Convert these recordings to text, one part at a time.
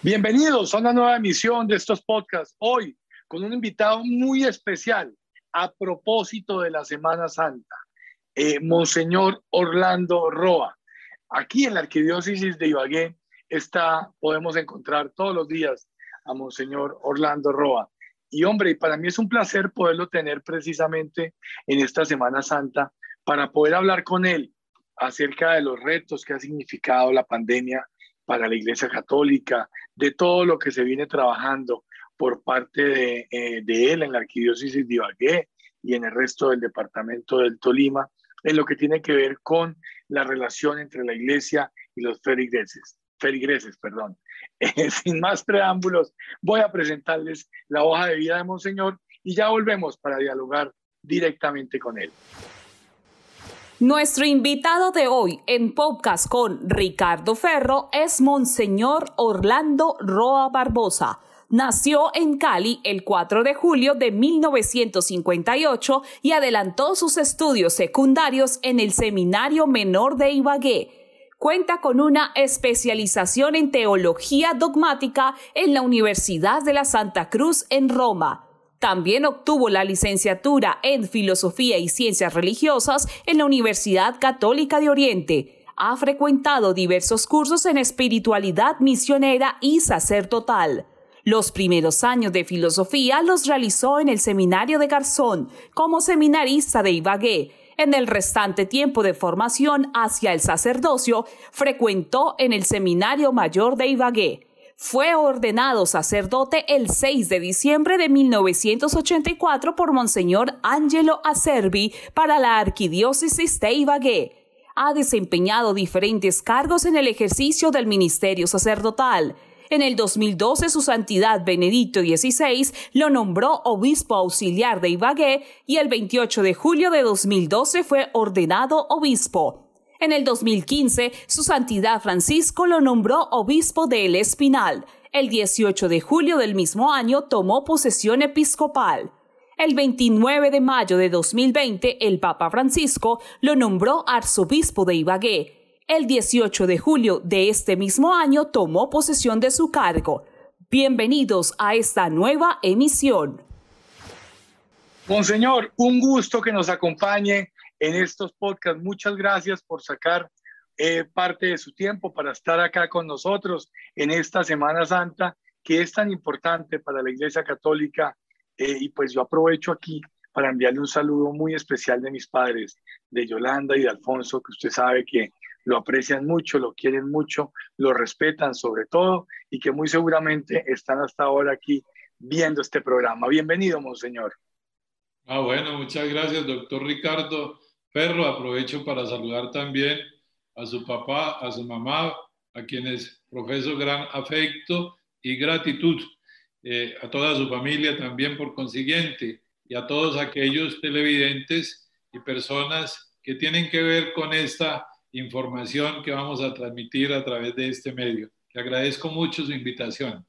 Bienvenidos a una nueva emisión de estos podcasts. Hoy con un invitado muy especial a propósito de la Semana Santa, Monseñor Orlando Roa. Aquí en la Arquidiócesis de Ibagué podemos encontrar todos los días a Monseñor Orlando Roa. Y hombre, para mí es un placer poderlo tener precisamente en esta Semana Santa para poder hablar con él acerca de los retos que ha significado la pandemia para la Iglesia Católica, de todo lo que se viene trabajando por parte de él en la Arquidiócesis de Ibagué y en el resto del departamento del Tolima, en lo que tiene que ver con la relación entre la Iglesia y los feligreses, perdón. Sin más preámbulos, voy a presentarles la hoja de vida de Monseñor y ya volvemos para dialogar directamente con él. Nuestro invitado de hoy en podcast con Ricardo Ferro es Monseñor Orlando Roa Barbosa. Nació en Cali el 4 de julio de 1958 y adelantó sus estudios secundarios en el Seminario Menor de Ibagué. Cuenta con una especialización en teología dogmática en la Universidad de la Santa Cruz en Roma. También obtuvo la licenciatura en Filosofía y Ciencias Religiosas en la Universidad Católica de Oriente. Ha frecuentado diversos cursos en espiritualidad misionera y sacerdotal. Los primeros años de filosofía los realizó en el Seminario de Garzón como seminarista de Ibagué. En el restante tiempo de formación hacia el sacerdocio, frecuentó en el Seminario Mayor de Ibagué. Fue ordenado sacerdote el 6 de diciembre de 1984 por Monseñor Angelo Acerbi para la Arquidiócesis de Ibagué. Ha desempeñado diferentes cargos en el ejercicio del ministerio sacerdotal. En el 2012, su santidad Benedicto XVI lo nombró obispo auxiliar de Ibagué y el 28 de julio de 2012 fue ordenado obispo. En el 2015, su santidad Francisco lo nombró obispo de El Espinal. El 18 de julio del mismo año tomó posesión episcopal. El 29 de mayo de 2020, el Papa Francisco lo nombró arzobispo de Ibagué. El 18 de julio de este mismo año tomó posesión de su cargo. Bienvenidos a esta nueva emisión. Monseñor, un gusto que nos acompañe en estos podcasts. Muchas gracias por sacar parte de su tiempo para estar acá con nosotros en esta Semana Santa que es tan importante para la Iglesia Católica. Y pues yo aprovecho aquí para enviarle un saludo muy especial de mis padres, de Yolanda y de Alfonso, que usted sabe que lo aprecian mucho, lo quieren mucho, lo respetan sobre todo y que muy seguramente están hasta ahora aquí viendo este programa. Bienvenido, Monseñor. Bueno, muchas gracias, doctor Ricardo Ferro. Aprovecho para saludar también a su papá, a su mamá, a quienes profeso gran afecto y gratitud, a toda su familia también por consiguiente, y a todos aquellos televidentes y personas que tienen que ver con esta información que vamos a transmitir a través de este medio. Le agradezco mucho su invitación.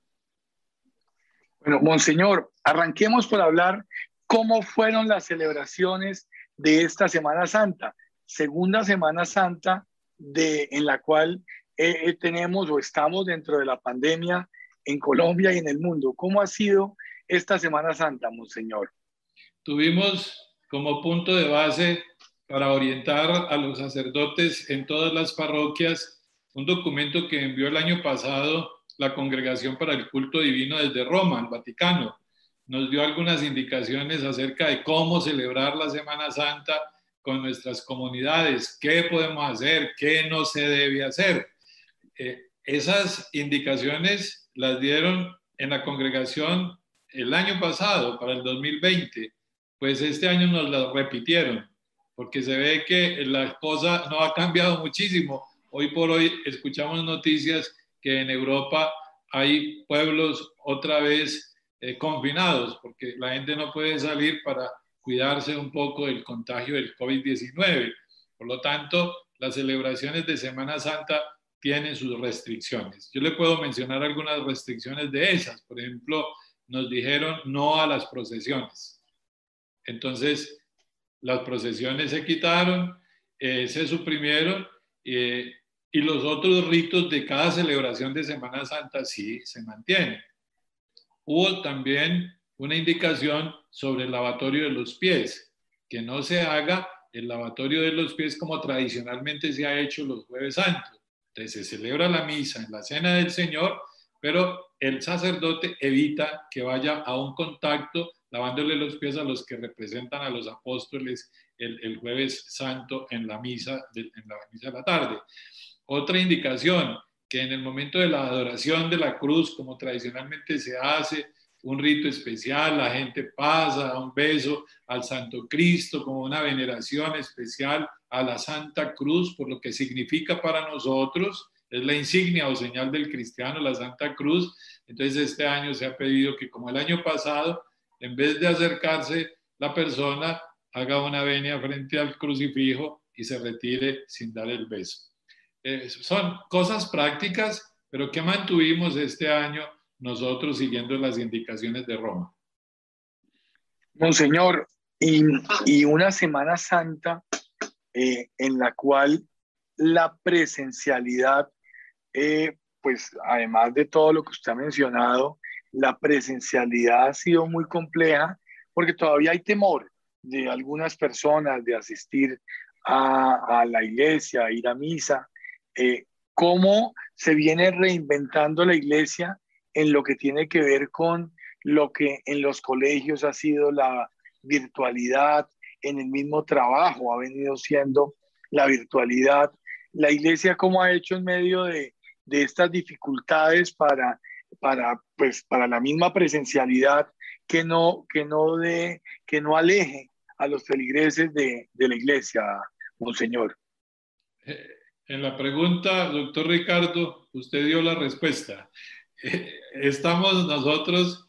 Bueno, Monseñor, arranquemos por hablar cómo fueron las celebraciones de esta Semana Santa, segunda Semana Santa en la cual tenemos o estamos dentro de la pandemia en Colombia y en el mundo. ¿Cómo ha sido esta Semana Santa, Monseñor? Tuvimos como punto de base para orientar a los sacerdotes en todas las parroquias un documento que envió el año pasado la Congregación para el Culto Divino desde Roma, el Vaticano. Nos dio algunas indicaciones acerca de cómo celebrar la Semana Santa con nuestras comunidades, qué podemos hacer, qué no se debe hacer. Esas indicaciones las dieron en la congregación el año pasado, para el 2020, pues este año nos las repitieron, porque se ve que la cosa no ha cambiado muchísimo. Hoy por hoy escuchamos noticias que en Europa hay pueblos otra vez confinados, porque la gente no puede salir para cuidarse un poco del contagio del COVID-19. Por lo tanto, las celebraciones de Semana Santa tienen sus restricciones. Yo le puedo mencionar algunas restricciones de esas. Por ejemplo, nos dijeron no a las procesiones. Entonces, las procesiones se quitaron, se suprimieron. y los otros ritos de cada celebración de Semana Santa sí se mantienen. Hubo también una indicación sobre el lavatorio de los pies, que no se haga el lavatorio de los pies como tradicionalmente se ha hecho los Jueves Santos. Entonces se celebra la misa en la Cena del Señor, pero el sacerdote evita que vaya a un contacto lavándole los pies a los que representan a los apóstoles el Jueves Santo en la misa de la tarde. Otra indicación, que en el momento de la adoración de la cruz, como tradicionalmente se hace, un rito especial, la gente pasa, da un beso al Santo Cristo como una veneración especial a la Santa Cruz, por lo que significa para nosotros, es la insignia o señal del cristiano, la Santa Cruz. Entonces este año se ha pedido que, como el año pasado, en vez de acercarse la persona, haga una venia frente al crucifijo y se retire sin dar el beso. Son cosas prácticas, pero que mantuvimos este año nosotros siguiendo las indicaciones de Roma. Monseñor, y una Semana Santa en la cual la presencialidad, pues además de todo lo que usted ha mencionado, la presencialidad ha sido muy compleja porque todavía hay temor de algunas personas de asistir a la iglesia, a ir a misa. ¿Cómo se viene reinventando la iglesia en lo que tiene que ver con lo que en los colegios ha sido la virtualidad, en el mismo trabajo ha venido siendo la virtualidad? La iglesia, ¿cómo ha hecho en medio de estas dificultades para la misma presencialidad que no aleje a los feligreses de la iglesia, Monseñor? En la pregunta, doctor Ricardo, usted dio la respuesta. Estamos nosotros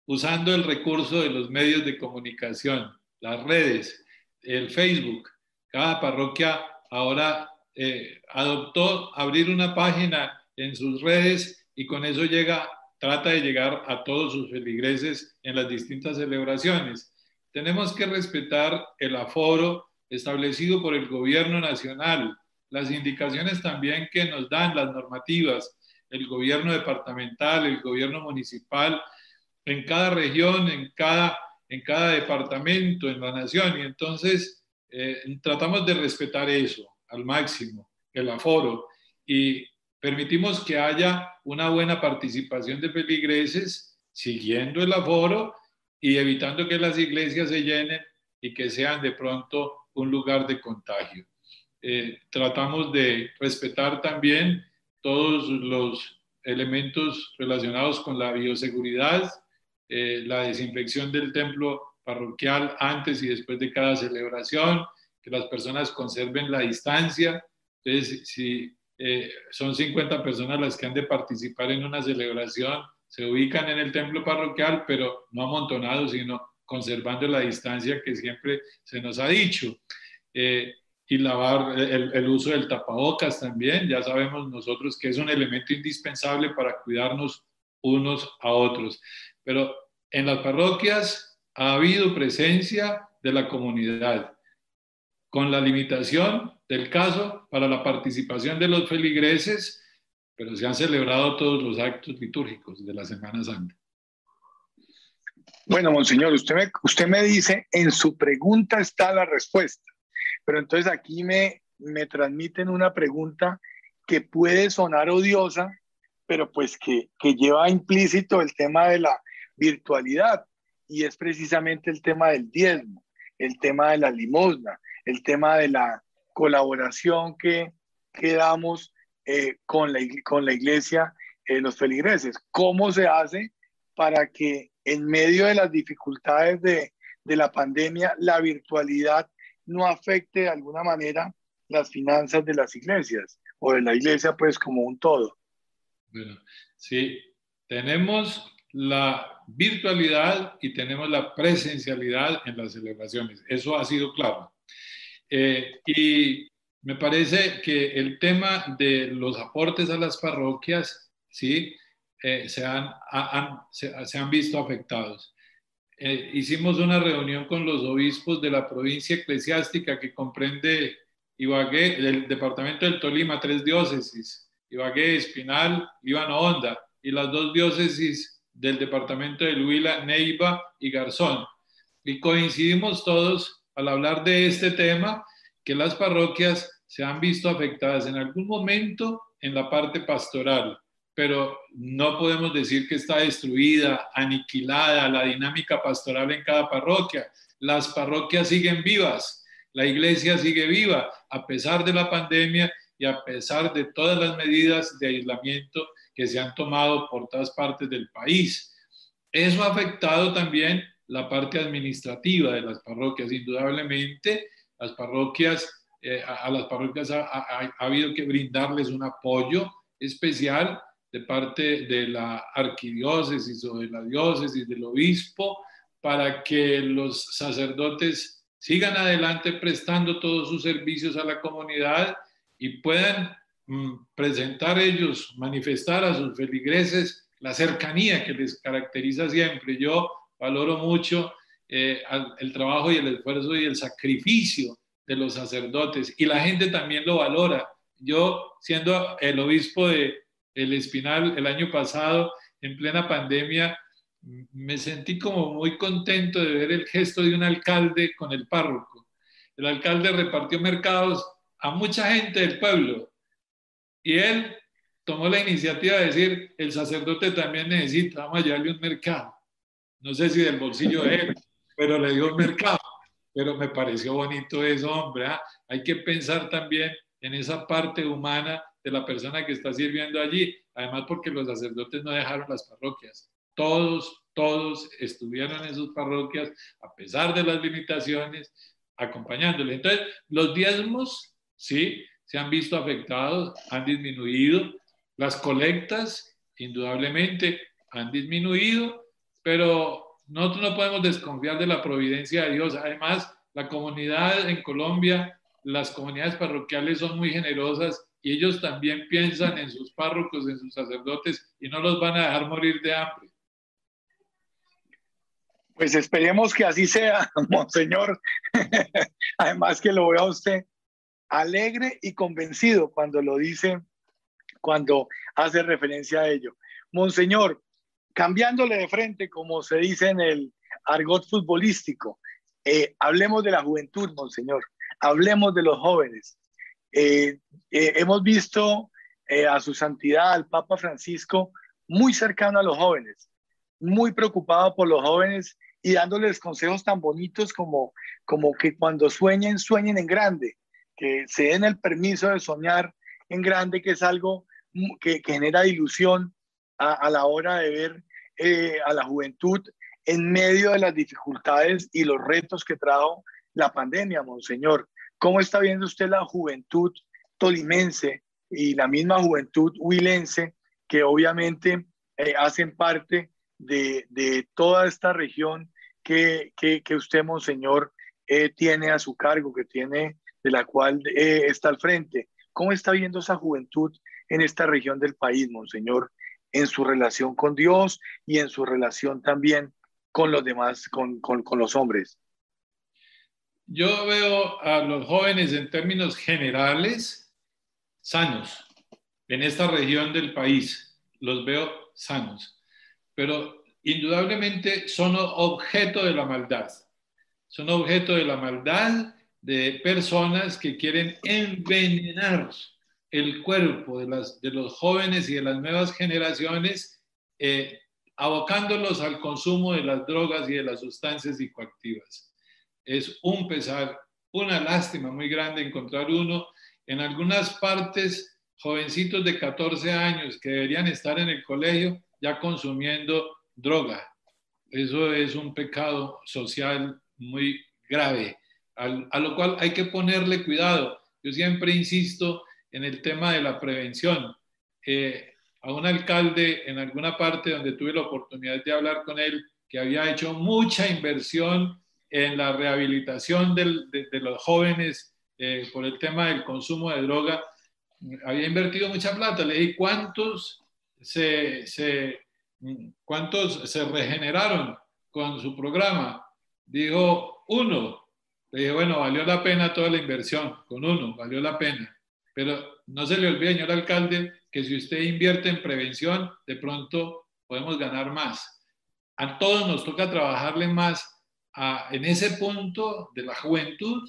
usando el recurso de los medios de comunicación, las redes, el Facebook. Cada parroquia ahora adoptó abrir una página en sus redes y con eso trata de llegar a todos sus feligreses en las distintas celebraciones. Tenemos que respetar el aforo establecido por el gobierno nacional, las indicaciones también que nos dan las normativas, el gobierno departamental, el gobierno municipal, en cada región, en cada departamento, en la nación. Y entonces tratamos de respetar eso al máximo, el aforo, y permitimos que haya una buena participación de feligreses siguiendo el aforo y evitando que las iglesias se llenen y que sean de pronto un lugar de contagio. Tratamos de respetar también todos los elementos relacionados con la bioseguridad, la desinfección del templo parroquial antes y después de cada celebración, que las personas conserven la distancia. Entonces, si son 50 personas las que han de participar en una celebración, se ubican en el templo parroquial, pero no amontonados, sino conservando la distancia que siempre se nos ha dicho. Y el uso del tapabocas también, ya sabemos nosotros que es un elemento indispensable para cuidarnos unos a otros. Pero en las parroquias ha habido presencia de la comunidad, con la limitación del caso para la participación de los feligreses, pero se han celebrado todos los actos litúrgicos de la Semana Santa. Bueno, Monseñor, usted me dice, en su pregunta está la respuesta. Pero entonces aquí me transmiten una pregunta que puede sonar odiosa, pero pues que lleva implícito el tema de la virtualidad, y es precisamente el tema del diezmo, el tema de la limosna, el tema de la colaboración que damos con la iglesia, los feligreses. ¿Cómo se hace para que en medio de las dificultades de la pandemia la virtualidad no afecte de alguna manera las finanzas de las iglesias o de la iglesia pues como un todo? Bueno, sí, tenemos la virtualidad y tenemos la presencialidad en las celebraciones. Eso ha sido claro. Y me parece que el tema de los aportes a las parroquias, sí, se han visto afectados. Hicimos una reunión con los obispos de la provincia eclesiástica que comprende Ibagué, del departamento del Tolima, 3 diócesis, Ibagué, Espinal, Líbano, Honda, y las 2 diócesis del departamento del Huila, Neiva y Garzón. Y coincidimos todos al hablar de este tema, que las parroquias se han visto afectadas en algún momento en la parte pastoral, pero no podemos decir que está destruida, aniquilada la dinámica pastoral en cada parroquia. Las parroquias siguen vivas, la iglesia sigue viva, a pesar de la pandemia y a pesar de todas las medidas de aislamiento que se han tomado por todas partes del país. Eso ha afectado también la parte administrativa de las parroquias. Indudablemente, las parroquias, a las parroquias ha habido que brindarles un apoyo especial de parte de la arquidiócesis o de la diócesis, del obispo, para que los sacerdotes sigan adelante prestando todos sus servicios a la comunidad y puedan presentar ellos, manifestar a sus feligreses la cercanía que les caracteriza siempre. Yo valoro mucho el trabajo y el esfuerzo y el sacrificio de los sacerdotes, y la gente también lo valora. Yo, siendo el obispo de El Espinal el año pasado, en plena pandemia, me sentí como muy contento de ver el gesto de un alcalde con el párroco. El alcalde repartió mercados a mucha gente del pueblo y él tomó la iniciativa de decir: el sacerdote también necesita, vamos a llevarle un mercado. No sé si del bolsillo de él, pero le dio un mercado. Pero me pareció bonito eso, hombre. Hay que pensar también en esa parte humana de la persona que está sirviendo allí. Además, porque los sacerdotes no dejaron las parroquias. Todos estuvieron en sus parroquias, a pesar de las limitaciones, acompañándoles. Entonces, los diezmos, sí, se han visto afectados, han disminuido. Las colectas, indudablemente, han disminuido, pero nosotros no podemos desconfiar de la providencia de Dios. Además, la comunidad en Colombia, las comunidades parroquiales son muy generosas y ellos también piensan en sus párrocos, en sus sacerdotes, y no los van a dejar morir de hambre. Pues esperemos que así sea, monseñor. Además que lo veo a usted alegre y convencido cuando lo dice, cuando hace referencia a ello. Monseñor, cambiándole de frente, como se dice en el argot futbolístico, hablemos de la juventud, monseñor, hablemos de los jóvenes. Hemos visto a su santidad, al Papa Francisco, muy cercano a los jóvenes, muy preocupado por los jóvenes y dándoles consejos tan bonitos como que cuando sueñen, sueñen en grande, que se den el permiso de soñar en grande, que es algo que genera ilusión a la hora de ver a la juventud en medio de las dificultades y los retos que trajo la pandemia, monseñor. ¿Cómo está viendo usted la juventud tolimense y la misma juventud huilense que obviamente hacen parte de toda esta región que usted, monseñor, tiene a su cargo, que tiene, de la cual está al frente? ¿Cómo está viendo esa juventud en esta región del país, monseñor, en su relación con Dios y en su relación también con los demás, con los hombres? Yo veo a los jóvenes en términos generales sanos en esta región del país. Los veo sanos, pero indudablemente son objeto de la maldad. Son objeto de la maldad de personas que quieren envenenar el cuerpo de los jóvenes y de las nuevas generaciones, abocándolos al consumo de las drogas y de las sustancias psicoactivas. Es un pesar, una lástima muy grande encontrar uno en algunas partes, jovencitos de 14 años que deberían estar en el colegio ya consumiendo droga. Eso es un pecado social muy grave, a lo cual hay que ponerle cuidado. Yo siempre insisto en el tema de la prevención. A un alcalde en alguna parte donde tuve la oportunidad de hablar con él, que había hecho mucha inversión en la rehabilitación de los jóvenes por el tema del consumo de droga, había invertido mucha plata. Le dije: ¿cuántos se regeneraron con su programa? Dijo: uno. Le dije, bueno, valió la pena toda la inversión, con uno, valió la pena. Pero no se le olvide, señor alcalde, que si usted invierte en prevención, de pronto podemos ganar más. A todos nos toca trabajarle más en ese punto de la juventud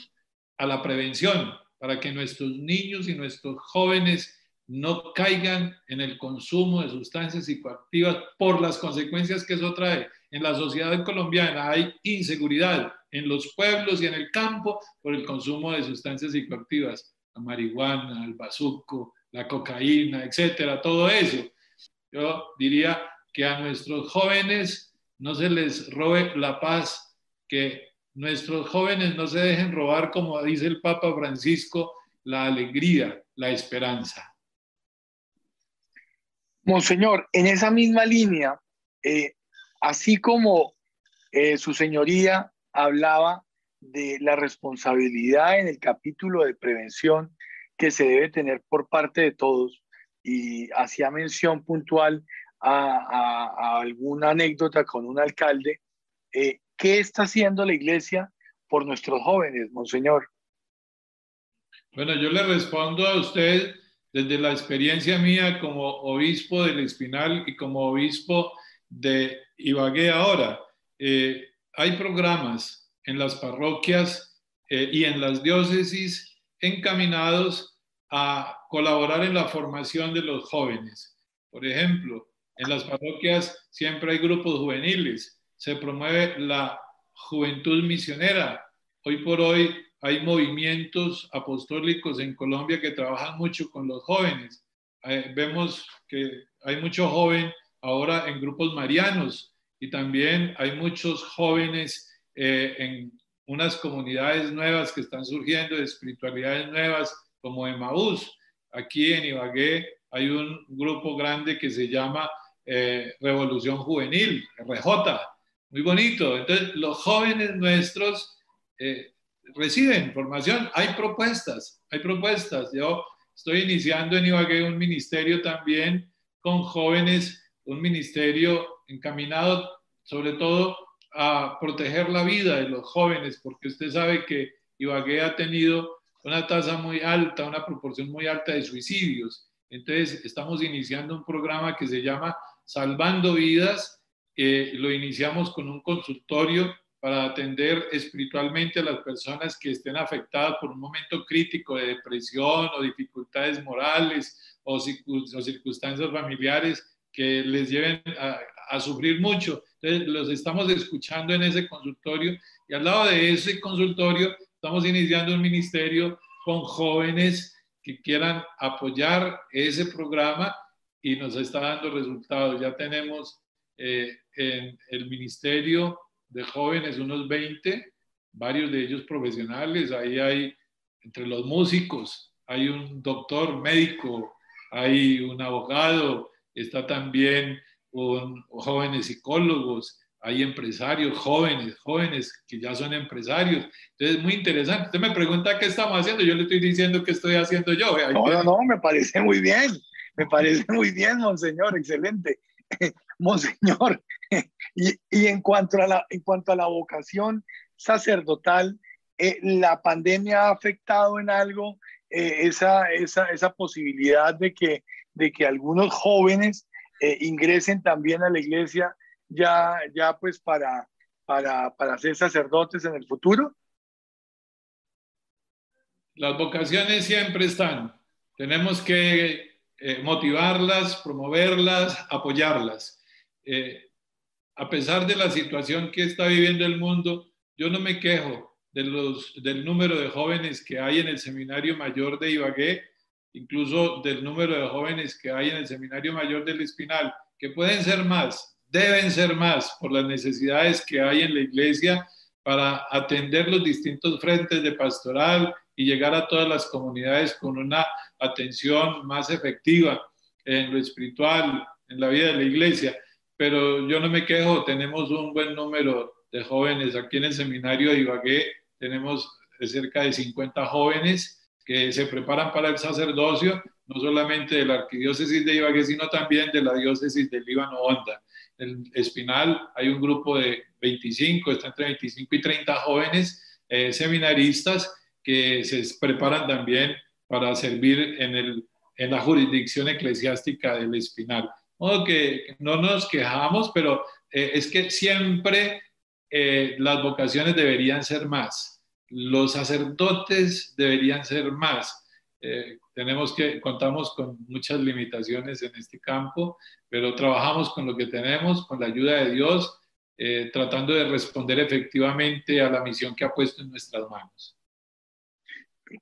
a la prevención, para que nuestros niños y nuestros jóvenes no caigan en el consumo de sustancias psicoactivas por las consecuencias que eso trae. En la sociedad colombiana hay inseguridad en los pueblos y en el campo por el consumo de sustancias psicoactivas, la marihuana, el bazuco, la cocaína, etcétera, todo eso. Yo diría que a nuestros jóvenes no se les robe la paz, que nuestros jóvenes no se dejen robar, como dice el Papa Francisco, la alegría, la esperanza. Monseñor, en esa misma línea, así como su señoría hablaba de la responsabilidad en el capítulo de prevención que se debe tener por parte de todos, y hacía mención puntual a alguna anécdota con un alcalde, ¿qué está haciendo la iglesia por nuestros jóvenes, Monseñor? Bueno, yo le respondo a usted desde la experiencia mía como obispo del Espinal y como obispo de Ibagué ahora. Hay programas en las parroquias y en las diócesis encaminados a colaborar en la formación de los jóvenes. Por ejemplo, en las parroquias siempre hay grupos juveniles, se promueve la juventud misionera. Hoy por hoy hay movimientos apostólicos en Colombia que trabajan mucho con los jóvenes. Vemos que hay mucho joven ahora en grupos marianos y también hay muchos jóvenes en unas comunidades nuevas que están surgiendo, de espiritualidades nuevas como Emaús. Aquí en Ibagué hay un grupo grande que se llama Revolución Juvenil, RJ, muy bonito. Entonces, los jóvenes nuestros reciben formación, hay propuestas. Yo estoy iniciando en Ibagué un ministerio también con jóvenes, un ministerio encaminado sobre todo a proteger la vida de los jóvenes, porque usted sabe que Ibagué ha tenido una tasa muy alta, una proporción muy alta de suicidios. Entonces, estamos iniciando un programa que se llama Salvando Vidas. Lo iniciamos con un consultorio para atender espiritualmente a las personas que estén afectadas por un momento crítico de depresión o dificultades morales o circunstancias familiares que les lleven a sufrir mucho. Entonces, los estamos escuchando en ese consultorio y al lado de ese consultorio estamos iniciando un ministerio con jóvenes que quieran apoyar ese programa y nos está dando resultados. Ya tenemos en el ministerio de jóvenes unos 20, varios de ellos profesionales. Ahí hay, entre los músicos, hay un doctor médico, hay un abogado, está también jóvenes psicólogos, hay empresarios jóvenes que ya son empresarios. Entonces, muy interesante. Usted me pregunta qué estamos haciendo, yo le estoy diciendo qué estoy haciendo yo. No, me parece muy bien, monseñor, excelente. Monseñor, y en cuanto a la vocación sacerdotal, ¿la pandemia ha afectado en algo esa posibilidad de que algunos jóvenes ingresen también a la iglesia ya pues para ser sacerdotes en el futuro? Las vocaciones siempre están. Tenemos que motivarlas, promoverlas, apoyarlas. A pesar de la situación que está viviendo el mundo, yo no me quejo del número de jóvenes que hay en el Seminario Mayor de Ibagué, incluso del número de jóvenes que hay en el Seminario Mayor del Espinal, que pueden ser más, deben ser más por las necesidades que hay en la iglesia para atender los distintos frentes de pastoral y llegar a todas las comunidades con una atención más efectiva en lo espiritual, en la vida de la iglesia. Pero yo no me quejo, tenemos un buen número de jóvenes aquí en el seminario de Ibagué, tenemos cerca de 50 jóvenes que se preparan para el sacerdocio, no solamente de la arquidiócesis de Ibagué, sino también de la diócesis del Líbano-Honda. En el Espinal hay un grupo de 25, está entre 25 y 30 jóvenes seminaristas que se preparan también para servir en la jurisdicción eclesiástica del Espinal. De modo que no nos quejamos, pero es que siempre las vocaciones deberían ser más, los sacerdotes deberían ser más. Contamos con muchas limitaciones en este campo, pero trabajamos con lo que tenemos, con la ayuda de Dios, tratando de responder efectivamente a la misión que ha puesto en nuestras manos.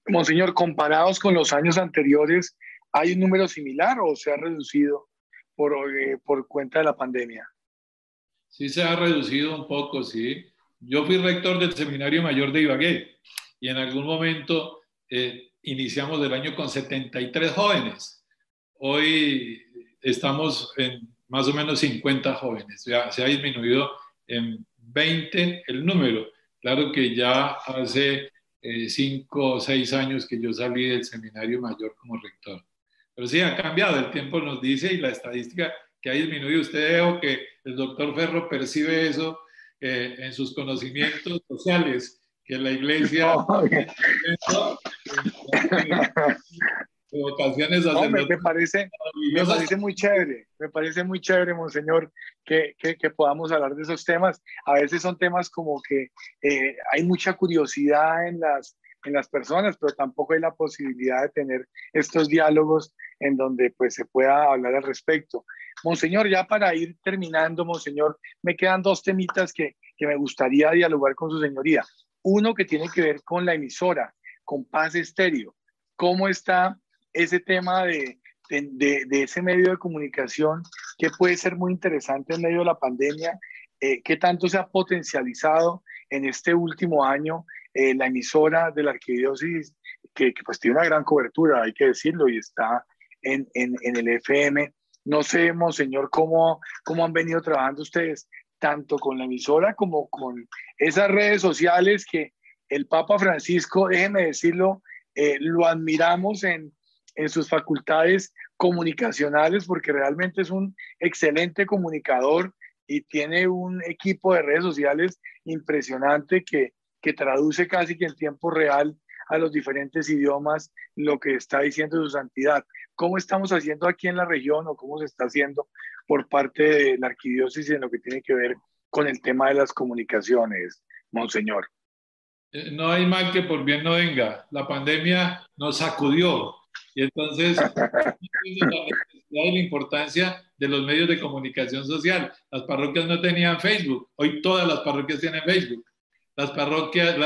Monseñor, comparados con los años anteriores, ¿hay un número similar o se ha reducido por cuenta de la pandemia? Sí, se ha reducido un poco, sí. Yo fui rector del Seminario Mayor de Ibagué y en algún momento iniciamos el año con 73 jóvenes. Hoy estamos en más o menos 50 jóvenes. Ya se ha disminuido en 20 el número. Claro que ya hace 5 o 6 años que yo salí del Seminario Mayor como rector. Pero sí, ha cambiado. El tiempo nos dice y la estadística que ha disminuido. Usted dijo que el doctor Ferro percibe eso en sus conocimientos sociales, que la iglesia vocaciones me parece muy chévere, Monseñor, que podamos hablar de esos temas. A veces son temas como que hay mucha curiosidad en las personas, pero tampoco hay la posibilidad de tener estos diálogos en donde pues se pueda hablar al respecto. Monseñor, ya para ir terminando, Monseñor, me quedan 2 temitas que me gustaría dialogar con su señoría. Uno que tiene que ver con la emisora, con Paz Estéreo. ¿Cómo está ese tema de ese medio de comunicación que puede ser muy interesante en medio de la pandemia? ¿Qué tanto se ha potencializado en este último año la emisora de la arquidiócesis, que pues tiene una gran cobertura, hay que decirlo, y está en el FM? No sé, Monseñor, cómo han venido trabajando ustedes, tanto con la emisora como con esas redes sociales que el Papa Francisco, déjeme decirlo, lo admiramos en sus facultades comunicacionales, porque realmente es un excelente comunicador y tiene un equipo de redes sociales impresionante que traduce casi que en tiempo real a los diferentes idiomas lo que está diciendo su santidad. ¿Cómo estamos haciendo aquí en la región o cómo se está haciendo por parte de la arquidiócesis en lo que tiene que ver con el tema de las comunicaciones, Monseñor? No hay mal que por bien no venga. La pandemia nos sacudió y entonces la necesidad y la importancia de los medios de comunicación social. Las parroquias no tenían Facebook. Hoy todas las parroquias tienen Facebook. Las parroquias,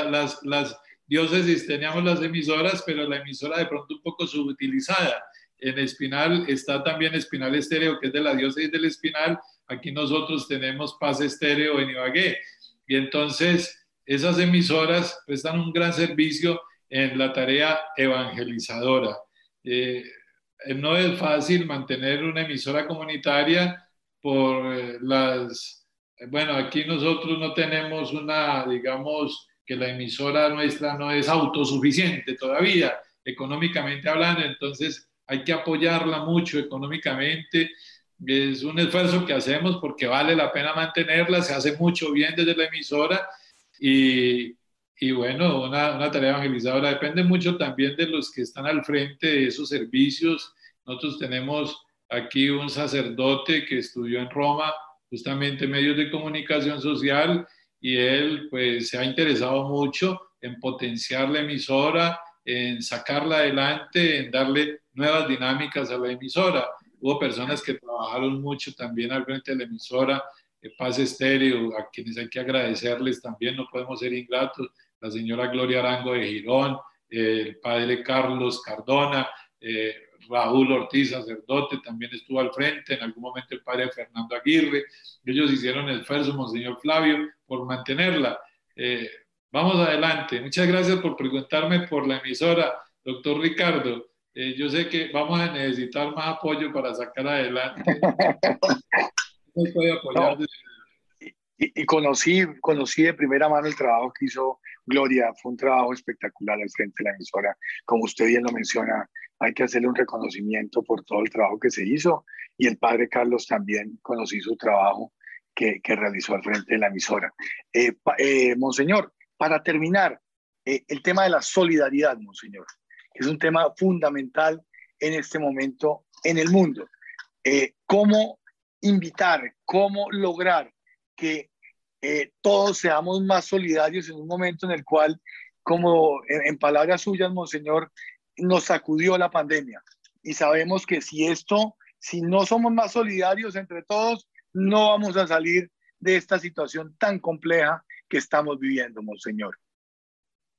las diócesis teníamos las emisoras, pero la emisora de pronto un poco subutilizada. En Espinal está también Espinal Estéreo, que es de la diócesis del Espinal. Aquí nosotros tenemos Paz Estéreo en Ibagué. Y entonces esas emisoras prestan un gran servicio en la tarea evangelizadora. No es fácil mantener una emisora comunitaria por bueno, aquí nosotros no tenemos digamos, que la emisora nuestra no es autosuficiente todavía, económicamente hablando, entonces hay que apoyarla mucho económicamente. Es un esfuerzo que hacemos porque vale la pena mantenerla, se hace mucho bien desde la emisora y bueno, una tarea evangelizadora depende mucho también de los que están al frente de esos servicios. Nosotros tenemos aquí un sacerdote que estudió en Roma justamente medios de comunicación social y él pues se ha interesado mucho en potenciar la emisora, en sacarla adelante, en darle nuevas dinámicas a la emisora. Hubo personas que trabajaron mucho también al frente de la emisora, Paz Estéreo, a quienes hay que agradecerles también, no podemos ser ingratos, la señora Gloria Arango de Girón, el padre Carlos Cardona, Raúl Ortiz, sacerdote, también estuvo al frente, en algún momento el padre Fernando Aguirre. Ellos hicieron esfuerzo, Monseñor Flavio, por mantenerla. Vamos adelante. Muchas gracias por preguntarme por la emisora, doctor Ricardo. Yo sé que vamos a necesitar más apoyo para sacar adelante. Nos puede apoyar. No. Y conocí de primera mano el trabajo que hizo Gloria. Fue un trabajo espectacular al frente de la emisora. Como usted bien lo menciona, hay que hacerle un reconocimiento por todo el trabajo que se hizo. Y el padre Carlos también conocí su trabajo que realizó al frente de la emisora. Monseñor, para terminar, el tema de la solidaridad, monseñor, que es un tema fundamental en este momento en el mundo. Cómo invitar, cómo lograr que todos seamos más solidarios en un momento en el cual, como en palabras suyas, monseñor, nos sacudió la pandemia. Y sabemos que si no somos más solidarios entre todos, no vamos a salir de esta situación tan compleja que estamos viviendo, monseñor.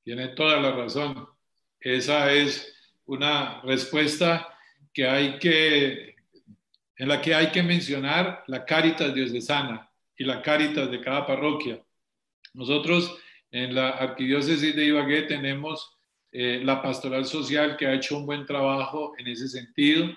Tiene toda la razón. Esa es una respuesta en la que hay que mencionar la Cáritas diocesana y la Cáritas de cada parroquia. Nosotros en la Arquidiócesis de Ibagué tenemos la Pastoral Social, que ha hecho un buen trabajo en ese sentido.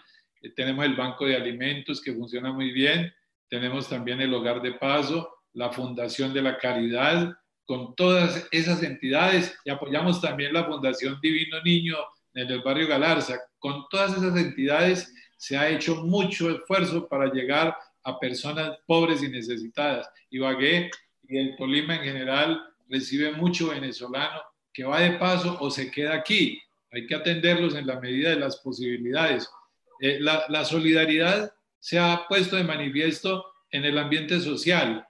Tenemos el Banco de Alimentos, que funciona muy bien. Tenemos también el Hogar de Paso, la Fundación de la Caridad, con todas esas entidades, y apoyamos también la Fundación Divino Niño en el barrio Galarza. Con todas esas entidades se ha hecho mucho esfuerzo para llegar a personas pobres y necesitadas. Ibagué y el Tolima en general recibe mucho venezolano que va de paso o se queda aquí. Hay que atenderlos en la medida de las posibilidades. La solidaridad se ha puesto de manifiesto en el ambiente social.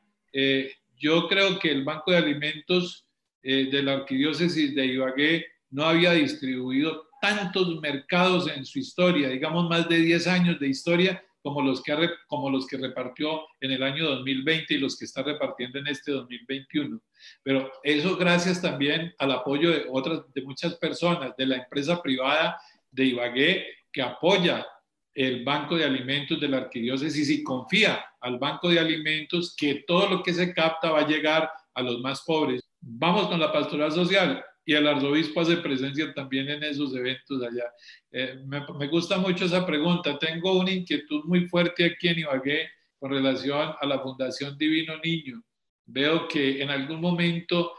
Yo creo que el Banco de Alimentos de la Arquidiócesis de Ibagué no había distribuido tantos mercados en su historia, digamos más de 10 años de historia, como los que repartió en el año 2020 y los que está repartiendo en este 2021. Pero eso gracias también al apoyo de muchas personas, de la empresa privada de Ibagué, que apoya el Banco de Alimentos de la Arquidiócesis y confía al Banco de Alimentos que todo lo que se capta va a llegar a los más pobres. Vamos con la pastoral social, y el arzobispo hace presencia también en esos eventos allá. Me gusta mucho esa pregunta. Tengo una inquietud muy fuerte aquí en Ibagué con relación a la Fundación Divino Niño. Veo que en algún momento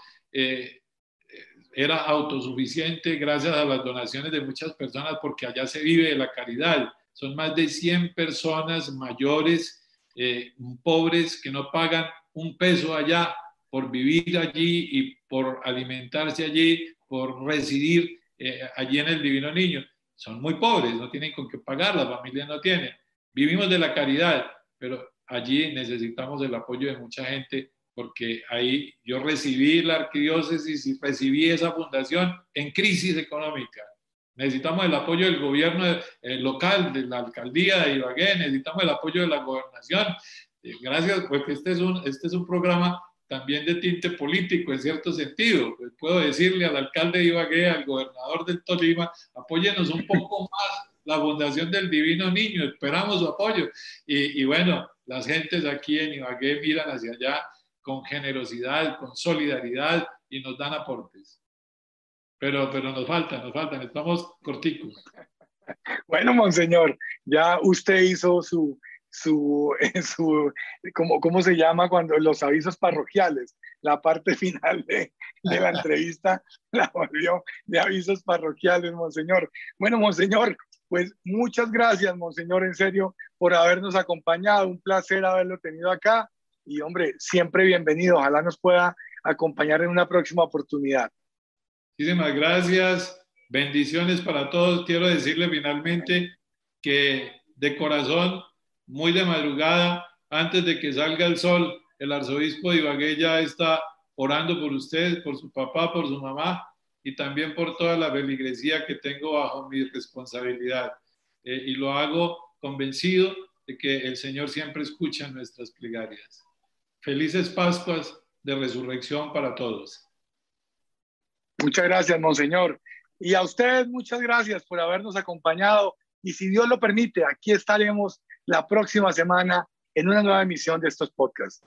era autosuficiente gracias a las donaciones de muchas personas, porque allá se vive de la caridad. Son más de 100 personas mayores, pobres, que no pagan un peso allá por vivir allí y por alimentarse allí, por residir allí en el Divino Niño. Son muy pobres, no tienen con qué pagar, las familias no tienen. Vivimos de la caridad, pero allí necesitamos el apoyo de mucha gente, porque ahí yo recibí la arquidiócesis y recibí esa fundación en crisis económica. Necesitamos el apoyo del gobierno local, de la alcaldía de Ibagué, necesitamos el apoyo de la gobernación. Gracias, porque este es un programa también de tinte político, en cierto sentido. Pues puedo decirle al alcalde de Ibagué, al gobernador del Tolima, apóyenos un poco más la Fundación del Divino Niño, esperamos su apoyo. Y bueno, las gentes aquí en Ibagué miran hacia allá con generosidad, con solidaridad, y nos dan aportes. Pero nos faltan, estamos corticos. Bueno, monseñor, ya usted hizo ¿cómo se llama cuando los avisos parroquiales? La parte final de la entrevista la volvió de avisos parroquiales, monseñor. Bueno, monseñor, pues muchas gracias, monseñor, en serio, por habernos acompañado. Un placer haberlo tenido acá. Y, hombre, siempre bienvenido. Ojalá nos pueda acompañar en una próxima oportunidad. Muchísimas gracias. Bendiciones para todos. Quiero decirle finalmente que de corazón, muy de madrugada, antes de que salga el sol, el arzobispo de Ibagué ya está orando por ustedes, por su papá, por su mamá, y también por toda la feligresía que tengo bajo mi responsabilidad. Y lo hago convencido de que el Señor siempre escucha nuestras plegarias. Felices Pascuas de Resurrección para todos. Muchas gracias, monseñor. Y a ustedes, muchas gracias por habernos acompañado. Y si Dios lo permite, aquí estaremos la próxima semana en una nueva emisión de estos podcasts.